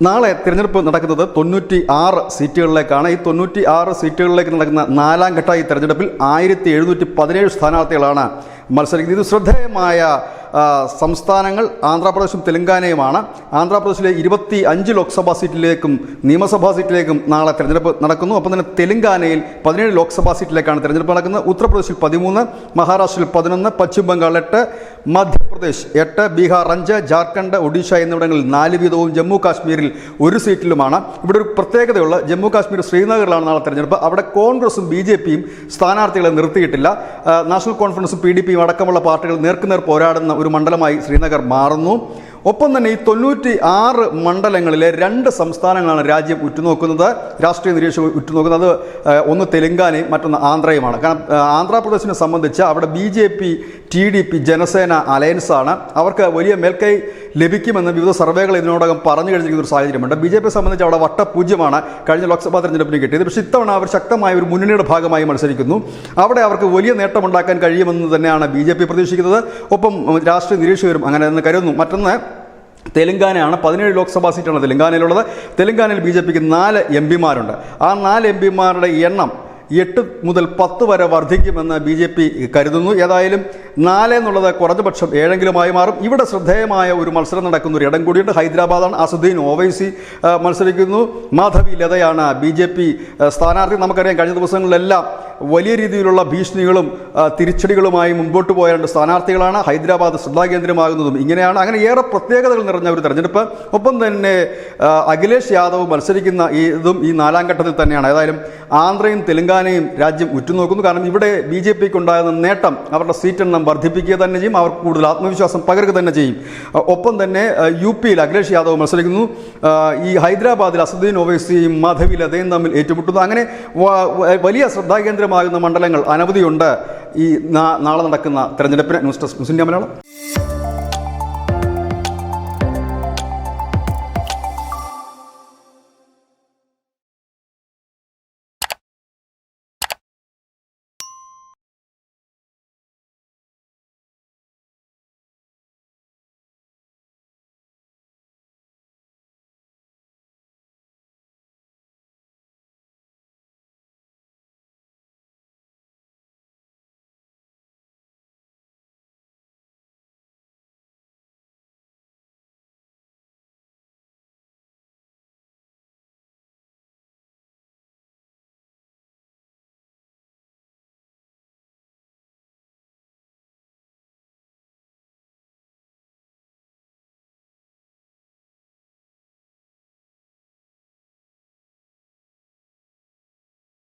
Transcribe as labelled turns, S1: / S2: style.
S1: നാളെ തിരഞ്ഞെടുപ്പ് നടക്കുന്നത് 96 സീറ്റുകളിലേക്കാണ്. ഈ 96 സീറ്റുകളിലേക്ക് നടക്കുന്ന നാലാം ഘട്ട ഈ തെരഞ്ഞെടുപ്പിൽ 1717 സ്ഥാനാർത്ഥികളാണ് മത്സരിക്കുന്നത്. ഇത് ശ്രദ്ധേയമായ സംസ്ഥാനങ്ങൾ ആന്ധ്രാപ്രദേശും തെലങ്കാനയുമാണ്. ആന്ധ്രാപ്രദേശിലെ 25 ലോക്സഭാ സീറ്റിലേക്കും നിയമസഭാ സീറ്റിലേക്കും നാളെ തെരഞ്ഞെടുപ്പ് നടക്കുന്നു. ഒപ്പം തന്നെ തെലങ്കാനയിൽ 17 ലോക്സഭാ സീറ്റിലേക്കാണ് തെരഞ്ഞെടുപ്പ് നടക്കുന്നത്. ഉത്തർപ്രദേശിൽ 13, മഹാരാഷ്ട്രയിൽ 11, പശ്ചിമ ബംഗാൾ 8, മധ്യപ്രദേശ് 8, ബീഹാർ 5, ജാർഖണ്ഡ്, ഒഡീഷ എന്നിവിടങ്ങളിൽ 4 വീതവും ജമ്മു കാശ്മീരിൽ 1 സീറ്റിലുമാണ്. ഇവിടെ ഒരു പ്രത്യേകതയുള്ള ജമ്മു കാശ്മീർ ശ്രീനഗറിലാണ് നാളെ തെരഞ്ഞെടുപ്പ്. അവിടെ കോൺഗ്രസും BJPയും സ്ഥാനാർത്ഥികളെ നിർത്തിയിട്ടില്ല. നാഷണൽ കോൺഫറൻസും PDPയും അടക്കമുള്ള പാർട്ടികൾ നേർക്കുനേർ പോരാടുന്ന ഒരു മണ്ഡലമായി ശ്രീനഗർ മാറുന്നു. ഒപ്പം തന്നെ ഈ 96 മണ്ഡലങ്ങളിലെ 2 സംസ്ഥാനങ്ങളാണ് രാജ്യം ഉറ്റുനോക്കുന്നത്, രാഷ്ട്രീയ നിരീക്ഷകർ ഉറ്റുനോക്കുന്നത്. ഒന്ന് തെലങ്കാനയും മറ്റൊന്ന് ആന്ധ്രയുമാണ്. കാരണം ആന്ധ്രാപ്രദേശിനെ സംബന്ധിച്ച് അവിടെ BJP, TDP, ജനസേന അലയൻസാണ്. അവർക്ക് വലിയ മേൽക്കൈ ലഭിക്കുമെന്ന് വിവിധ സർവേകൾ ഇതിനോടകം പറഞ്ഞു കഴിഞ്ഞിരിക്കുന്ന ഒരു സാഹചര്യമുണ്ട്. BJPയെ സംബന്ധിച്ച് അവിടെ വട്ടപൂജ്യമാണ് കഴിഞ്ഞ ലോക്സഭാ തെരഞ്ഞെടുപ്പിന് കിട്ടിയത്. പക്ഷേ ഇത്തവണ അവർ ശക്തമായ ഒരു മുന്നണിയുടെ ഭാഗമായി മത്സരിക്കുന്നു. അവിടെ അവർക്ക് വലിയ നേട്ടമുണ്ടാക്കാൻ കഴിയുമെന്ന് തന്നെയാണ് BJP പ്രതീക്ഷിക്കുന്നത്. ഒപ്പം രാഷ്ട്രീയ നിരീക്ഷകരും അങ്ങനെ തന്നെ കരുതുന്നു. മറ്റൊന്ന് തെലങ്കാനയാണ്. 17 ലോക്സഭാ സീറ്റാണ് തെലങ്കാനയിലുള്ളത്. തെലങ്കാനയിൽ BJPക്ക് 4 MP-മാരുണ്ട്. ആ 4 MP-മാരുടെ എണ്ണം 8 മുതൽ 10 വരെ വർദ്ധിക്കുമെന്ന് BJP കരുതുന്നു. ഏതായാലും 4 എന്നുള്ളത് കുറഞ്ഞപക്ഷം 7 മാറും. ഇവിടെ ശ്രദ്ധേയമായ ഒരു മത്സരം നടക്കുന്ന ഒരു ഇടം കൂടിയുണ്ട്. ഹൈദരാബാദാണ്. അസുദ്ദീൻ ഓവൈസി മത്സരിക്കുന്നു. മാധവി ലതയാണ് BJP സ്ഥാനാർത്ഥി. നമുക്കറിയാം കഴിഞ്ഞ ദിവസങ്ങളിലെല്ലാം വലിയ രീതിയിലുള്ള ഭീഷണികളും തിരിച്ചടികളുമായി മുമ്പോട്ട് പോയ 2 സ്ഥാനാർത്ഥികളാണ്. ഹൈദരാബാദ് ശ്രദ്ധാകേന്ദ്രമാകുന്നതും ഇങ്ങനെയാണ്. അങ്ങനെ ഏറെ പ്രത്യേകതകൾ നിറഞ്ഞ ഒരു തെരഞ്ഞെടുപ്പ്. ഒപ്പം തന്നെ അഖിലേഷ് യാദവ് മത്സരിക്കുന്ന ഇതും ഈ 4ാം ഘട്ടത്തിൽ തന്നെയാണ്. ഏതായാലും ആന്ധ്രയും തെലങ്കാനയും രാജ്യം ഉറ്റുനോക്കുന്നു. കാരണം ഇവിടെ BJPക്ക് ഉണ്ടാകുന്ന നേട്ടം അവരുടെ സീറ്റ് എണ്ണം വർദ്ധിപ്പിക്കുക തന്നെ ചെയ്യും, അവർക്ക് കൂടുതൽ ആത്മവിശ്വാസം പകരുക തന്നെ ചെയ്യും. ഒപ്പം തന്നെ UPയിൽ അഖിലേഷ് യാദവ് മത്സരിക്കുന്നു. ഈ ഹൈദരാബാദിൽ അസുദ്ദീൻ ഓവൈസിയും മാധവി ലതയും തമ്മിൽ ഏറ്റുമുട്ടുന്നു. അങ്ങനെ വലിയ ശ്രദ്ധാകേന്ദ്രമാകുന്ന മണ്ഡലങ്ങൾ അനവധിയുണ്ട് ഈ നാളെ നടക്കുന്ന തെരഞ്ഞെടുപ്പിന്. News desk news India Malayalam.